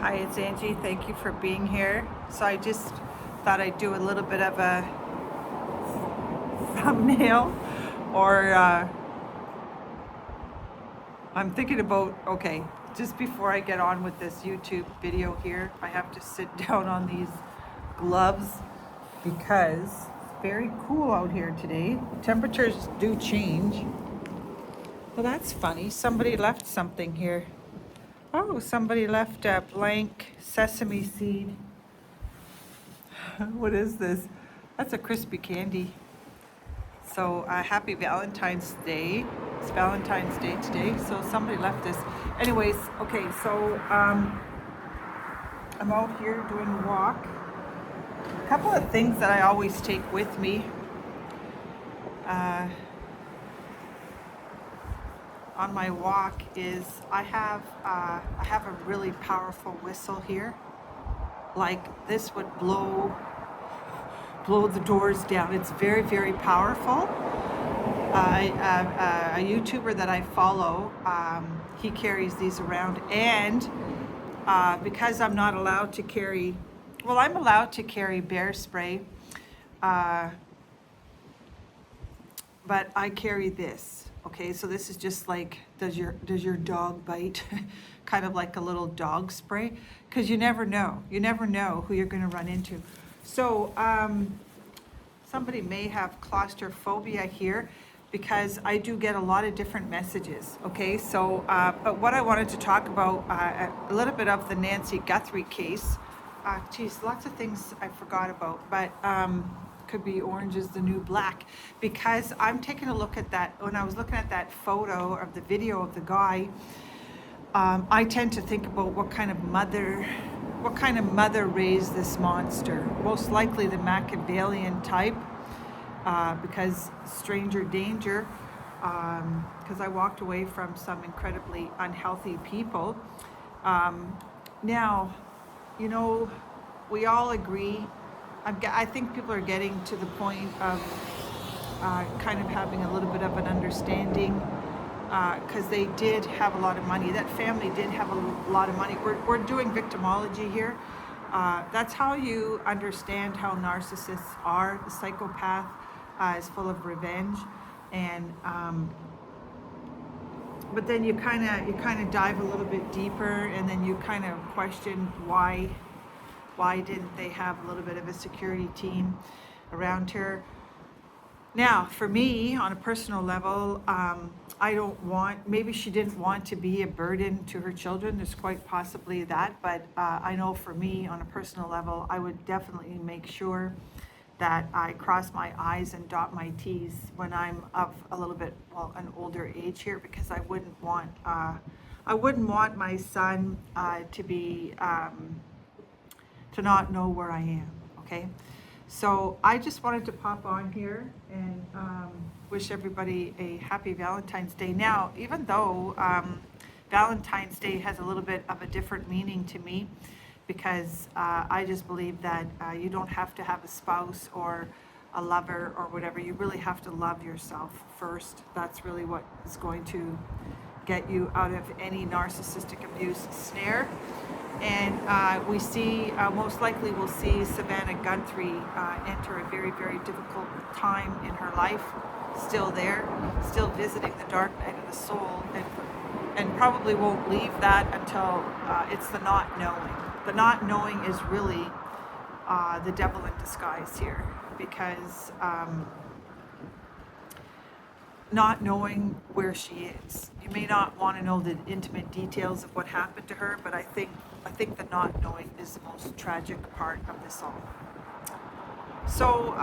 Hi, it's Angie. Thank you for being here. So I just thought I'd do a little bit of a thumbnail or I'm thinking about, okay, just before I get on with this YouTube video here, I have to sit down on these gloves because it's very cool out here today. Temperatures do change. Well, that's funny. Somebody left something here. Oh, somebody left a blank sesame seed. What is this? That's a crispy candy. So happy Valentine's Day. It's Valentine's Day today. So somebody left this. Anyways, okay, so I'm out here doing a walk. A couple of things that I always take with me. On my walk is I have a really powerful whistle here. Like this would blow the doors down. It's very, very powerful. A YouTuber that I follow, he carries these around, and because I'm not allowed to carry, well, I'm allowed to carry bear spray, but I carry this. Okay, so this is just like, does your dog bite? Kind of like a little dog spray, because you never know. You never know who you're going to run into. So somebody may have claustrophobia here because I do get a lot of different messages. Okay, so but what I wanted to talk about a little bit of the Nancy Guthrie case. Geez, lots of things I forgot about, but could be orange is the new black, because I'm taking a look at that. When I was looking at that photo of the video of the guy, I tend to think about what kind of mother raised this monster. Most likely the Machiavellian type, because stranger danger, because I walked away from some incredibly unhealthy people. Now, you know, we all agree. I think people are getting to the point of kind of having a little bit of an understanding, because they did have a lot of money. That family did have a lot of money. We're doing victimology here. That's how you understand how narcissists are. The psychopath is full of revenge, and but then you kind of dive a little bit deeper, and then you kind of question why didn't they have a little bit of a security team around her. Now, for me, on a personal level, I don't want, maybe she didn't want to be a burden to her children. There's quite possibly that, but I know for me, on a personal level, I would definitely make sure that I cross my I's and dot my T's when I'm of a little bit, well, an older age here, because I wouldn't want my son to be, to not know where I am, okay? So I just wanted to pop on here and wish everybody a happy Valentine's Day. Now, even though Valentine's Day has a little bit of a different meaning to me, because I just believe that you don't have to have a spouse or a lover or whatever. You really have to love yourself first. That's really what is going to get you out of any narcissistic abuse snare. And we see, most likely we'll see Savannah Guthrie enter a very, very difficult time in her life, still there, still visiting the dark night of the soul, and probably won't leave that until it's the not knowing. The not knowing is really the devil in disguise here, because not knowing where she is. You may not want to know the intimate details of what happened to her, but I think the not knowing is the most tragic part of this all. So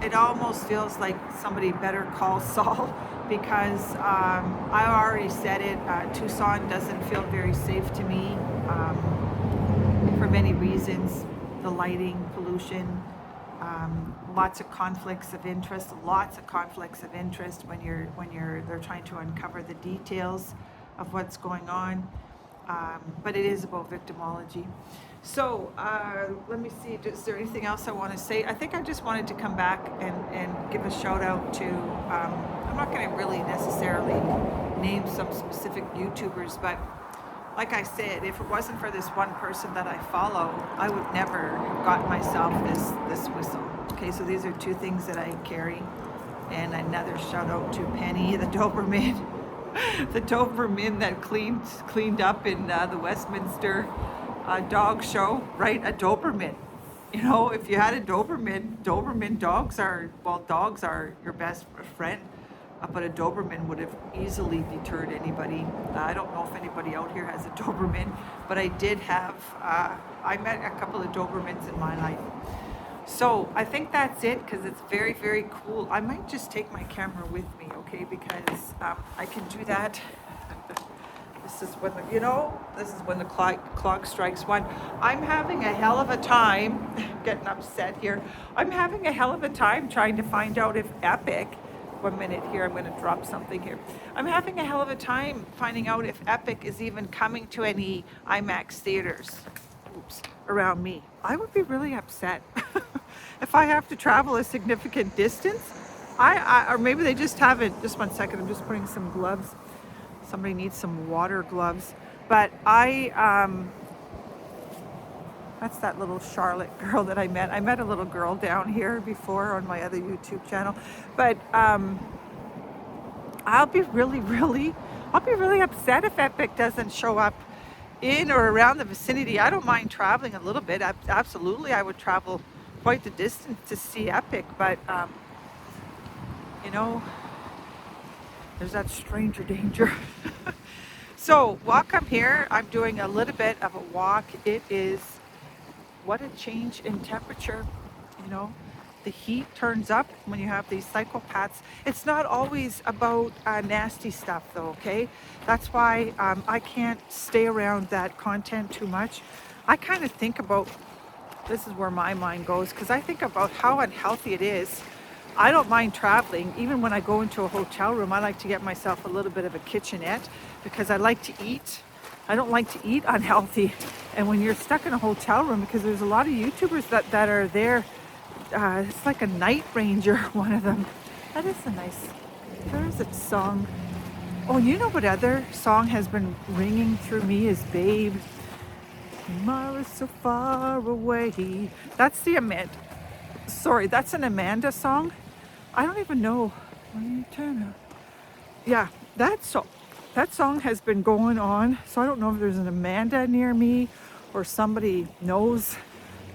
it almost feels like somebody better call Saul, because I already said it. Tucson doesn't feel very safe to me for many reasons. The lighting, pollution, lots of conflicts of interest when they're trying to uncover the details of what's going on. But it is about victimology. So let me see, is there anything else I want to say? I think I just wanted to come back and give a shout out to, I'm not going to really necessarily name some specific YouTubers, but like I said, if it wasn't for this one person that I follow, I would never have gotten myself this whistle. Okay, so these are two things that I carry. And another shout out to Penny, the Doberman, the Doberman that cleaned up in the Westminster dog show, right? A Doberman. You know, if you had a Doberman dogs are your best friend. But a Doberman would have easily deterred anybody. I don't know if anybody out here has a Doberman, but I did have, I met a couple of Dobermans in my life. So I think that's it, because it's very, very cool. I might just take my camera with me, okay, because I can do that. This is when the clock strikes 1. I'm having a hell of a time, getting upset here. I'm having a hell of a time trying to find out if Epic, 1 minute here, I'm going to drop something here. I'm having a hell of a time finding out if Epic is even coming to any IMAX theaters around me. I would be really upset if I have to travel a significant distance. Or maybe they just haven't. Just 1 second, I'm just putting some gloves. Somebody needs some water gloves. But that's that little Charlotte girl that I met. I met a little girl down here before on my other YouTube channel. But I'll be really upset if Epic doesn't show up in or around the vicinity. I don't mind traveling a little bit. Absolutely, I would travel quite the distance to see Epic. But you know, there's that stranger danger. So while I'm here, I'm doing a little bit of a walk. It is, what a change in temperature. You know, the heat turns up when you have these psychopaths. It's not always about nasty stuff though, okay? That's why I can't stay around that content too much. I kind of think about, this is where my mind goes, because I think about how unhealthy it is. I don't mind traveling. Even when I go into a hotel room, I like to get myself a little bit of a kitchenette because I like to eat. I don't like to eat unhealthy. And when you're stuck in a hotel room, because there's a lot of YouTubers that are there, it's like a night ranger, one of them. That is a nice, where is it, song? Oh, you know what other song has been ringing through me is Babe. Tomorrow's so far away. That's the Amanda. Sorry, that's an Amanda song. I don't even know. Yeah, that song has been going on. So I don't know if there's an Amanda near me or somebody knows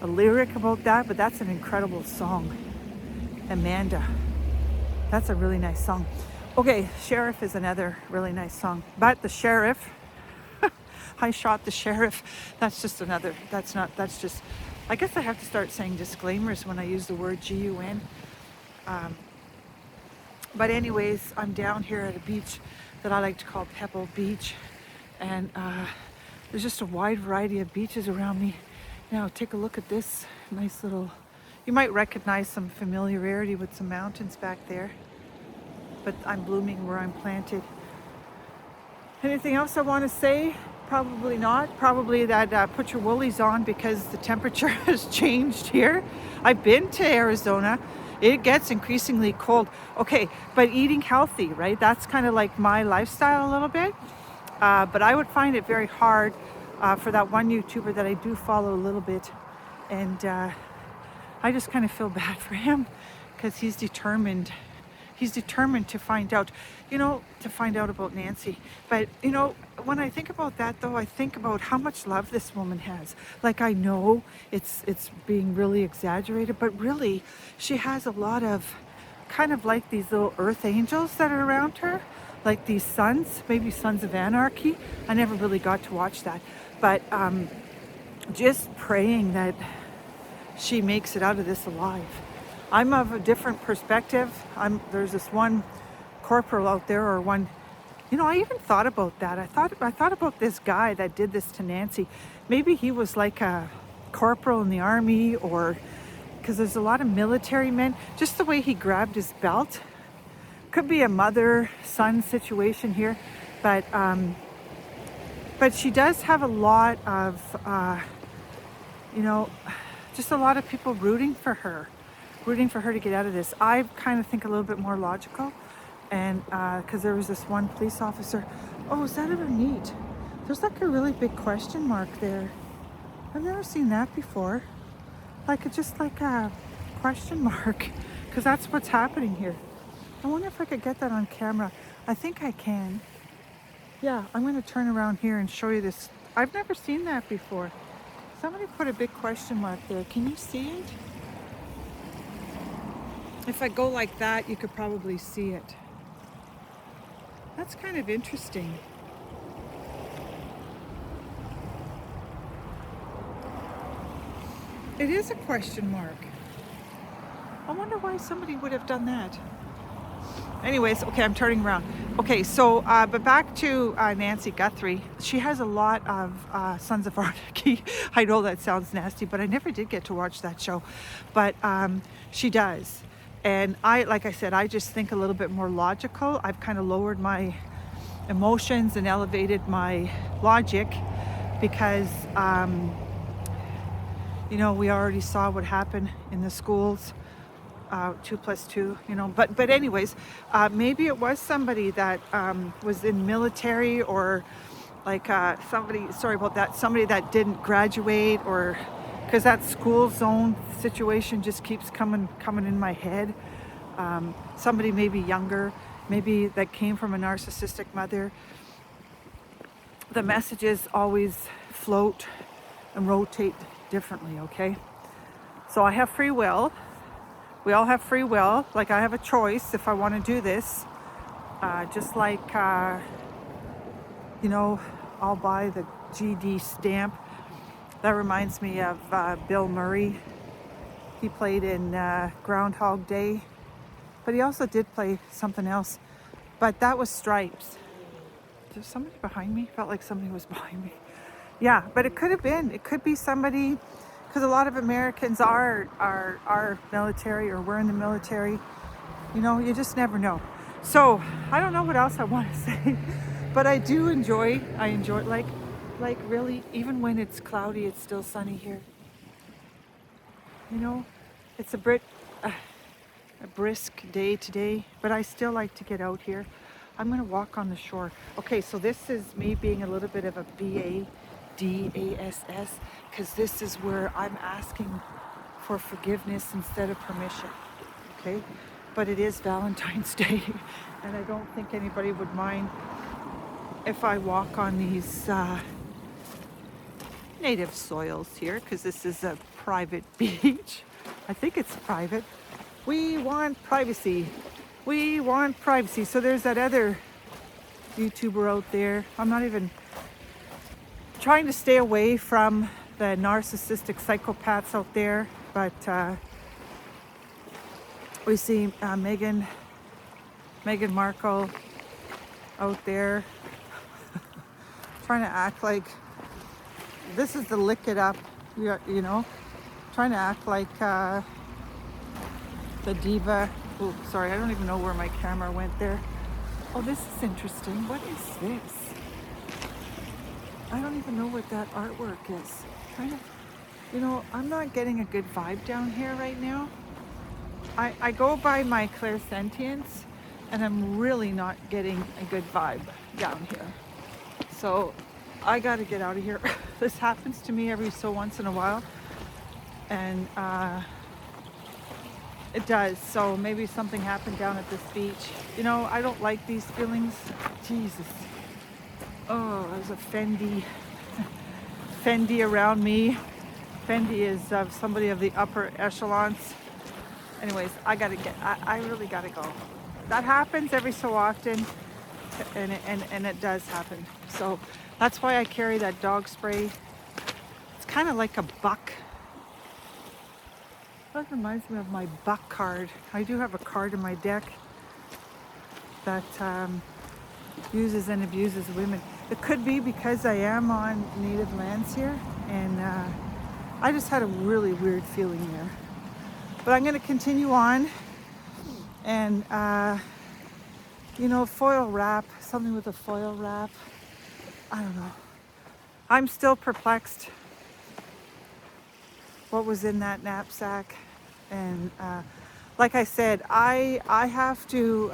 a lyric about that, but that's an incredible song. Amanda. That's a really nice song. Okay, Sheriff is another really nice song. But the Sheriff, I shot the Sheriff. That's just, I guess I have to start saying disclaimers when I use the word GUN. But anyways, I'm down here at a beach that I like to call Pebble Beach. And there's just a wide variety of beaches around me. Now take a look at this nice little, you might recognize some familiarity with some mountains back there. But I'm blooming where I'm planted. Anything else I want to say? Probably not. Probably that put your woolies on because the temperature has changed here. I've been to Arizona. It gets increasingly cold. Okay, but eating healthy, right? That's kind of like my lifestyle a little bit. But I would find it very hard for that one YouTuber that I do follow a little bit. And I just kind of feel bad for him because he's determined. He's determined to find out, about Nancy. But, when I think about that, though, I think about how much love this woman has. Like, I know it's being really exaggerated, but really, she has a lot of kind of like these little earth angels that are around her, like these sons, maybe Sons of Anarchy. I never really got to watch that. But just praying that she makes it out of this alive. I'm of a different perspective. There's this one corporal out there, or one, I even thought about that. I thought about this guy that did this to Nancy. Maybe he was like a corporal in the army, or because there's a lot of military men. Just the way he grabbed his belt. Could be a mother-son situation here, but she does have a lot of, just a lot of people rooting for her to get out of this. I kind of think a little bit more logical, and because there was this one police officer. Oh, is that ever neat? There's like a really big question mark there. I've never seen that before. Like it's just like a question mark, because that's what's happening here. I wonder if I could get that on camera. I think I can. Yeah, I'm going to turn around here and show you this. I've never seen that before. Somebody put a big question mark there. Can you see it? If I go like that, you could probably see it. That's kind of interesting. It is a question mark. I wonder why somebody would have done that. Anyways, okay, I'm turning around. Okay, so, but back to Nancy Guthrie. She has a lot of Sons of Anarchy. I know that sounds nasty, but I never did get to watch that show. But she does. And like I said, I just think a little bit more logical. I've kind of lowered my emotions and elevated my logic because, you know, we already saw what happened in the schools. 2 + 2, you know, but anyways, maybe it was somebody that was in military, or like somebody, sorry about that, somebody that didn't graduate, or because that school zone situation just keeps coming in my head. Somebody maybe younger, maybe that came from a narcissistic mother. The messages always float and rotate differently, okay? So I have free will. We all have free will. Like, I have a choice if I want to do this. Just like, you know, I'll buy the GD stamp. That reminds me of Bill Murray. He played in Groundhog Day, but he also did play something else. But that was Stripes. There's somebody behind me? Felt like somebody was behind me. Yeah, but it could have been. It could be somebody, because a lot of Americans are military, or were in the military. You know, you just never know. So I don't know what else I want to say, but I enjoy like really, even when it's cloudy, it's still sunny here. You know, it's a brisk day today, but I still like to get out here. I'm going to walk on the shore. Okay, so this is me being a little bit of a BADASS, because this is where I'm asking for forgiveness instead of permission. Okay, but it is Valentine's Day, and I don't think anybody would mind if I walk on these native soils here, because this is a private beach. I think it's private. We want privacy. We want privacy. So there's that other YouTuber out there. I'm not even trying to stay away from the narcissistic psychopaths out there, but we see Meghan Markle out there trying to act like this is the lick it up, you know, trying to act like the diva. Oh, sorry, I don't even know where my camera went there. Oh, this is interesting. What is this? I don't even know what that artwork is. Kind of, you know, I'm not getting a good vibe down here right now. I go by my clairsentience, and I'm really not getting a good vibe down here. So I got to get out of here. This happens to me every so once in a while, and it does. So maybe something happened down at this beach. You know, I don't like these feelings. Jesus. Oh, there's a Fendi around me. Fendi is somebody of the upper echelons. Anyways, I really gotta go. That happens every so often, and it does happen. So that's why I carry that dog spray. It's kind of like a buck. That reminds me of my buck card. I do have a card in my deck that uses and abuses women. It could be because I am on native lands here, and I just had a really weird feeling there. But I'm going to continue on, and you know, foil wrap, something with a foil wrap. I don't know. I'm still perplexed. What was in that knapsack? And like I said, I have to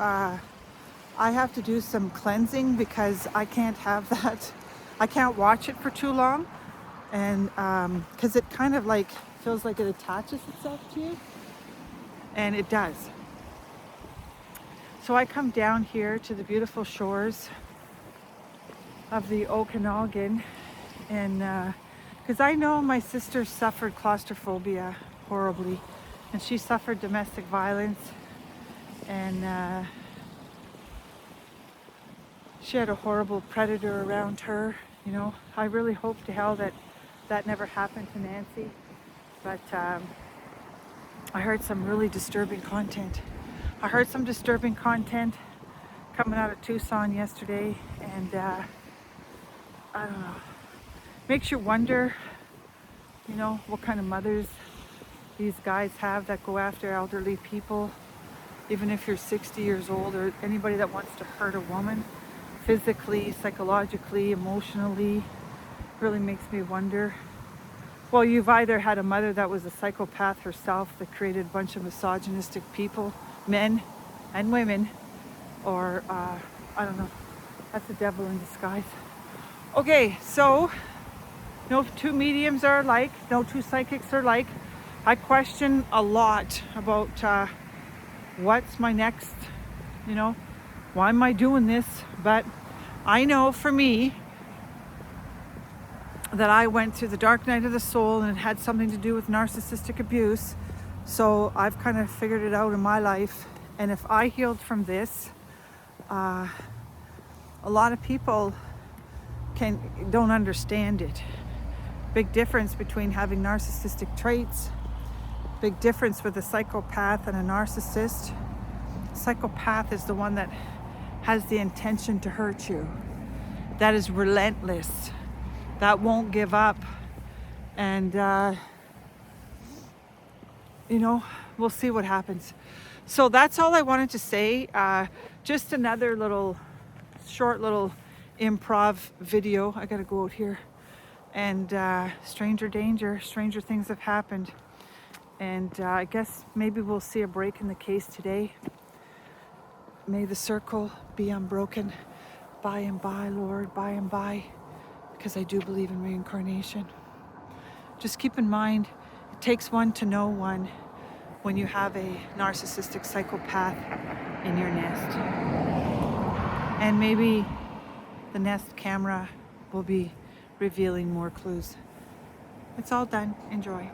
do some cleansing, because I can't have that. I can't watch it for too long, and because it kind of like feels like it attaches itself to you, and it does. So I come down here to the beautiful shores of the Okanagan, and because I know my sister suffered claustrophobia horribly, and she suffered domestic violence, and she had a horrible predator around her. You know, I really hope to hell that that never happened to Nancy, but I heard some really disturbing content. I heard some disturbing content coming out of Tucson yesterday, and I don't know. Makes you wonder, you know, what kind of mothers these guys have that go after elderly people, even if you're 60 years old, or anybody that wants to hurt a woman physically, psychologically, emotionally. Really makes me wonder. Well, you've either had a mother that was a psychopath herself that created a bunch of misogynistic people, men and women, or I don't know. That's the devil in disguise. Okay, so no two mediums are alike, no two psychics are alike. I question a lot about what's my next, you know, why am I doing this? But I know for me that I went through the dark night of the soul, and it had something to do with narcissistic abuse. So I've kind of figured it out in my life. And if I healed from this, a lot of people don't understand it. Big difference between having narcissistic traits. Big difference with a psychopath and a narcissist. Psychopath is the one that has the intention to hurt you. That is relentless. That won't give up. And, you know, we'll see what happens. So that's all I wanted to say. Just another short little improv video. I gotta go out here. And stranger danger, stranger things have happened. And I guess maybe we'll see a break in the case today. May the circle be unbroken by and by, Lord, by and by, because I do believe in reincarnation. Just keep in mind, it takes one to know one when you have a narcissistic psychopath in your nest. And maybe the Nest camera will be revealing more clues. It's all done. Enjoy.